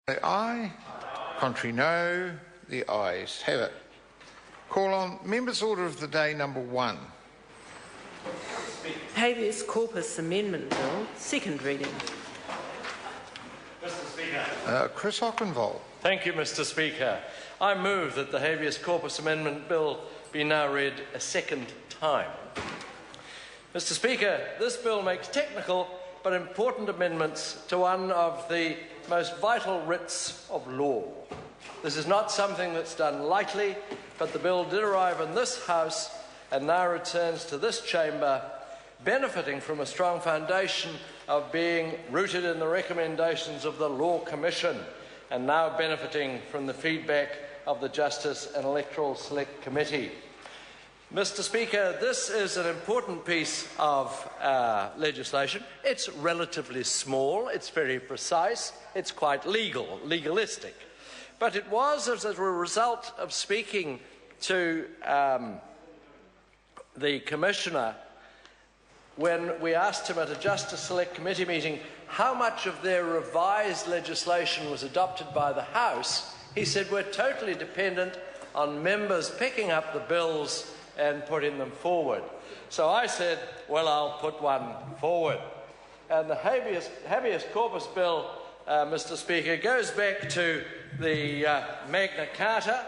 Aye. Contrary no. The ayes have it. Call on Members' Order of the Day number 1. Habeas Corpus Amendment Bill, second reading. Mr. Speaker. Chris Hockenvold. Thank you, Mr. Speaker. I move that the Habeas Corpus Amendment Bill be now read a second time. Mr. Speaker, this bill makes technical but important amendments to one of the most vital writs of law. This is not something that's done lightly, but the bill did arrive in this House and now returns to this chamber, benefiting from a strong foundation of being rooted in the recommendations of the Law Commission and now benefiting from the feedback of the Justice and Electoral Select Committee. Mr. Speaker, this is an important piece of legislation. It's relatively small, it's very precise, it's quite legalistic. But it was as a result of speaking to the Commissioner when we asked him at a Justice Select Committee meeting how much of their revised legislation was adopted by the House. He said, we're totally dependent on members picking up the bills and putting them forward. So I said, well, I'll put one forward. And the habeas corpus bill, Mr. Speaker, goes back to the Magna Carta,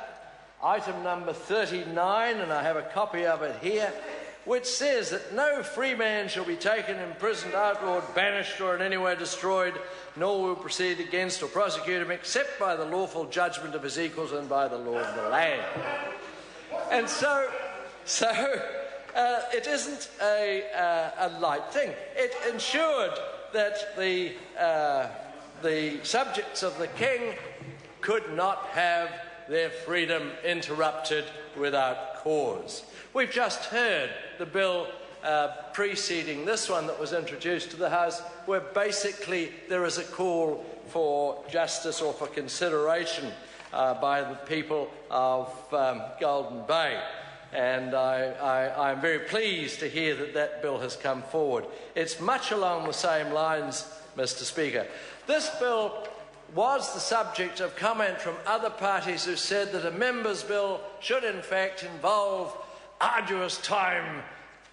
item number 39, and I have a copy of it here, which says that no free man shall be taken, imprisoned, outlawed, banished, or in any way destroyed, nor will proceed against or prosecute him except by the lawful judgment of his equals and by the law of the land. And so it isn't a light thing. It ensured that the subjects of the king could not have their freedom interrupted without cause. We've just heard the bill preceding this one that was introduced to the House, where basically there is a call for justice or for consideration by the people of Golden Bay. And I'm very pleased to hear that that bill has come forward. It's much along the same lines, Mr. Speaker. This bill was the subject of comment from other parties who said that a member's bill should in fact involve arduous time,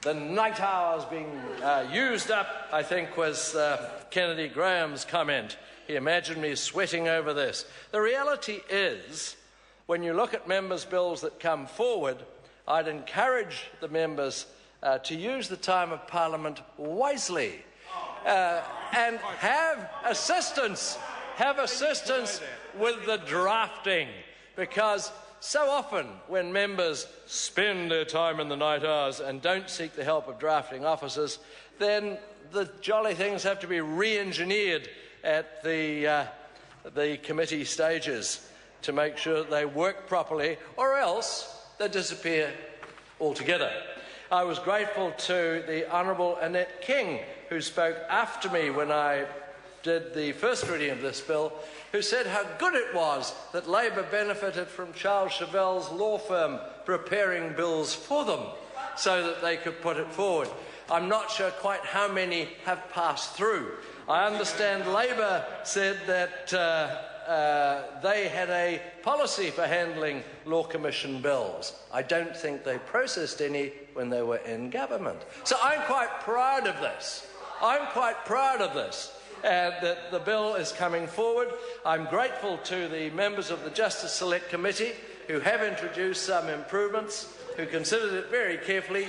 the night hours being used up, I think was Kennedy Graham's comment. He imagined me sweating over this. The reality is, when you look at members' bills that come forward, I'd encourage the members to use the time of Parliament wisely and have assistance with the drafting, because so often when members spend their time in the night hours and don't seek the help of drafting officers, then the jolly things have to be re-engineered at the committee stages to make sure that they work properly, or else they disappear altogether. I was grateful to the Honourable Annette King, who spoke after me when I did the first reading of this bill, who said how good it was that Labor benefited from Charles Chevelle's law firm preparing bills for them so that they could put it forward. I'm not sure quite how many have passed through. I understand Labor said that they had a policy for handling Law Commission bills. I don't think they processed any when they were in government. So I'm quite proud of this. And that the bill is coming forward. I'm grateful to the members of the Justice Select Committee who have introduced some improvements, who considered it very carefully.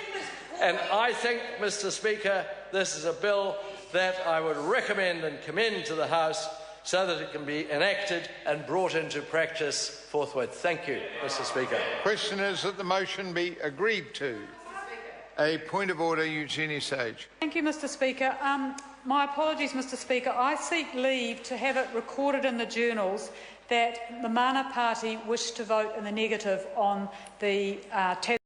And I think, Mr. Speaker, this is a bill that I would recommend and commend to the House so that it can be enacted and brought into practice forthwith. Thank you, Mr. Speaker. Question is that the motion be agreed to. A point of order, Eugenie Sage. Thank you, Mr. Speaker. My apologies, Mr. Speaker. I seek leave to have it recorded in the journals that the Mana Party wished to vote in the negative on the